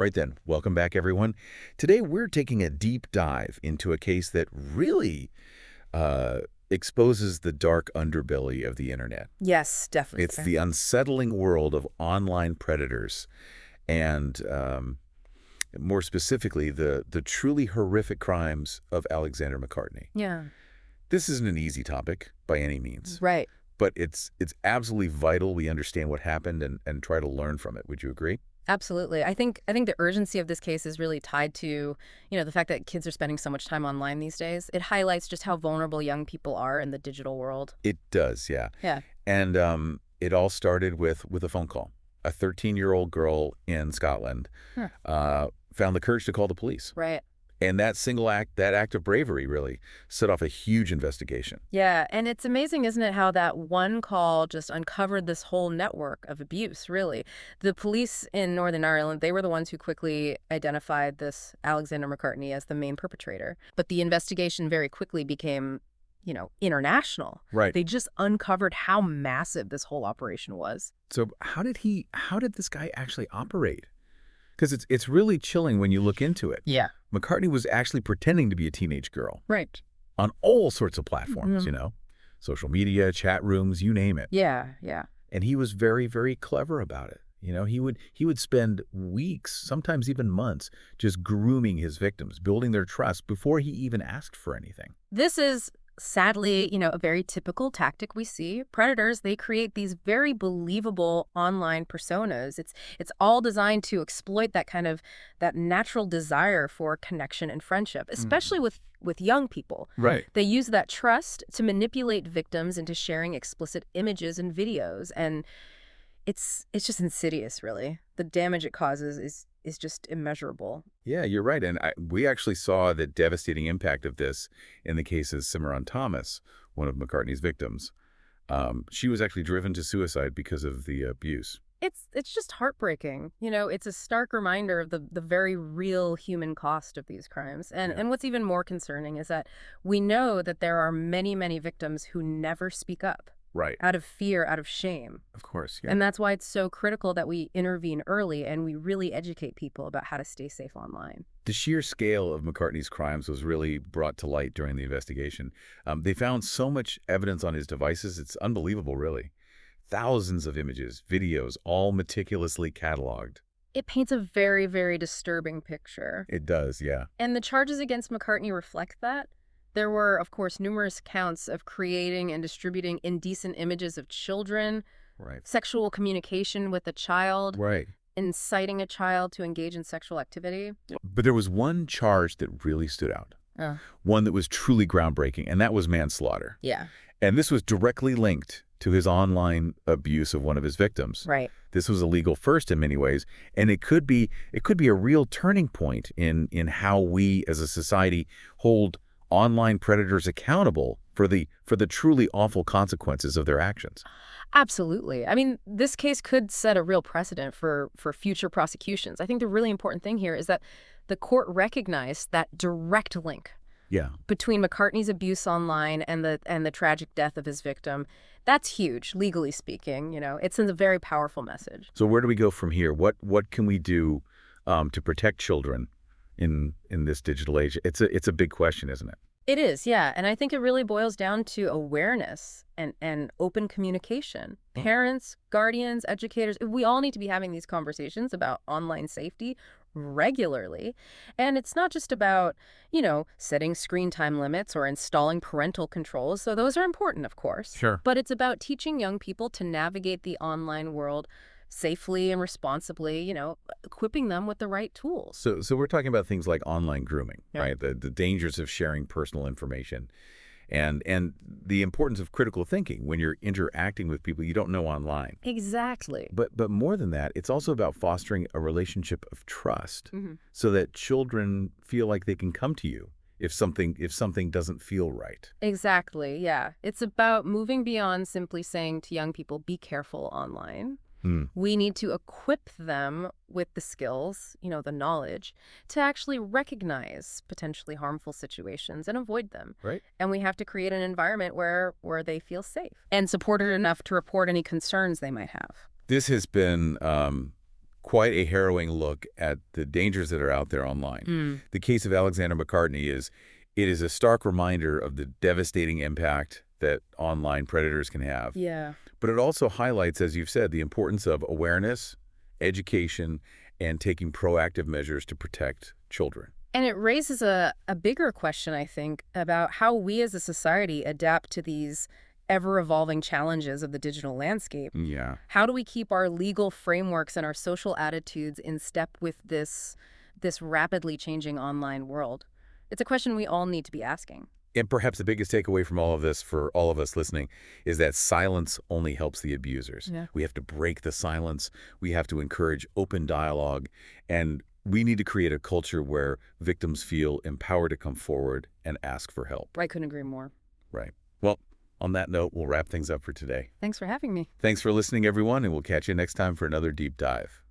Right then, welcome back, everyone. Today, we're taking a deep dive into a case that really uh, exposes the dark underbelly of the internet. Yes, It's definitely. the unsettling world of online predators and, more specifically, the truly horrific crimes of Alexander McCartney. Yeah, This isn't an easy topic by any means, right. but it's absolutely vital we understand what happened and try to learn from it. Would you agree? Absolutely. I think the urgency of this case is really tied to, the fact that kids are spending so much time online these days. It highlights just how vulnerable young people are in the digital world. It does, yeah. Yeah. And it all started with a phone call. A 13-year-old girl in Scotland Huh. found the courage to call the police. Right. And that single act, that act of bravery really set off a huge investigation. Yeah, and it's amazing, isn't it, how that one call just uncovered this whole network of abuse, really. The police in Northern Ireland, they were the ones who quickly identified this Alexander McCartney as the main perpetrator. But the investigation very quickly became, international. Right. They just uncovered how massive this whole operation was. So how did this guy actually operate? Because it's really chilling when you look into it. Yeah. McCartney was actually pretending to be a teenage girl Right. on all sorts of platforms, Mhm. social media, chat rooms, you name it. Yeah, yeah. And he was very, very clever about it. He would spend weeks, sometimes even months, just grooming his victims, building their trust before he even asked for anything. This is sadly, a very typical tactic we see. Predators, they create these very believable online personas. It's all designed to exploit that natural desire for connection and friendship, especially with young people. Right. They use that trust to manipulate victims into sharing explicit images and videos, and it's just insidious, really. The damage it causes is just immeasurable. Yeah, you're right. And we actually saw the devastating impact of this in the case of Cimarron Thomas, one of McCartney's victims. She was actually driven to suicide because of the abuse. It's just heartbreaking. It's a stark reminder of the very real human cost of these crimes. And Yeah. and what's even more concerning is that we know that there are many, many victims who never speak up Right. out of fear, out of shame. Of course, yeah. And that's why it's so critical that we intervene early and we really educate people about how to stay safe online. The sheer scale of McCartney's crimes was really brought to light during the investigation. They found so much evidence on his devices, it's unbelievable, really. Thousands of images, videos, all meticulously cataloged. It paints a very, very disturbing picture. It does, yeah. And the charges against McCartney reflect that. There were, of course, numerous counts of creating and distributing indecent images of children, Right. sexual communication with a child, Right. inciting a child to engage in sexual activity. But there was one charge that really stood out, Oh. one that was truly groundbreaking, and that was manslaughter. Yeah, And this was directly linked to his online abuse of one of his victims. right. This was a legal first in many ways, and it could be a real turning point in how we as a society hold online predators accountable for the truly awful consequences of their actions. Absolutely. I mean, this case could set a real precedent for future prosecutions. I think the really important thing here is that the court recognized that direct link Yeah. between McCartney's abuse online and the tragic death of his victim. That's huge, legally speaking. It sends a very powerful message. So where do we go from here? What can we do to protect children in this digital age? It's a big question, isn't it? It is, yeah. And I think it really boils down to awareness and open communication. Parents, guardians, educators, we all need to be having these conversations about online safety regularly. And it's not just about, setting screen time limits or installing parental controls. So those are important, of course. Sure. But it's about teaching young people to navigate the online world safely and responsibly, equipping them with the right tools. So we're talking about things like online grooming, Yeah. right? The dangers of sharing personal information, and the importance of critical thinking when you're interacting with people you don't know online. Exactly. But more than that, it's also about fostering a relationship of trust, Mhm. so that children feel like they can come to you if something doesn't feel right. Exactly, yeah. It's about moving beyond simply saying to young people, be careful online. Hmm. We need to equip them with the skills, the knowledge, to actually recognize potentially harmful situations and avoid them. Right. And we have to create an environment where they feel safe and supported enough to report any concerns they might have. This has been quite a harrowing look at the dangers that are out there online. Mm. The case of Alexander McCartney is a stark reminder of the devastating impact that online predators can have. Yeah. But it also highlights, as you've said, the importance of awareness, education, and taking proactive measures to protect children. And it raises a bigger question, I think, about how we as a society adapt to these ever-evolving challenges of the digital landscape. Yeah. How do we keep our legal frameworks and our social attitudes in step with this rapidly changing online world? It's a question we all need to be asking. And perhaps the biggest takeaway from all of this for all of us listening is that silence only helps the abusers. Yeah. We have to break the silence. We have to encourage open dialogue. And we need to create a culture where victims feel empowered to come forward and ask for help. I couldn't agree more. Right. Well, on that note, we'll wrap things up for today. Thanks for having me. Thanks for listening, everyone, and we'll catch you next time for another deep dive.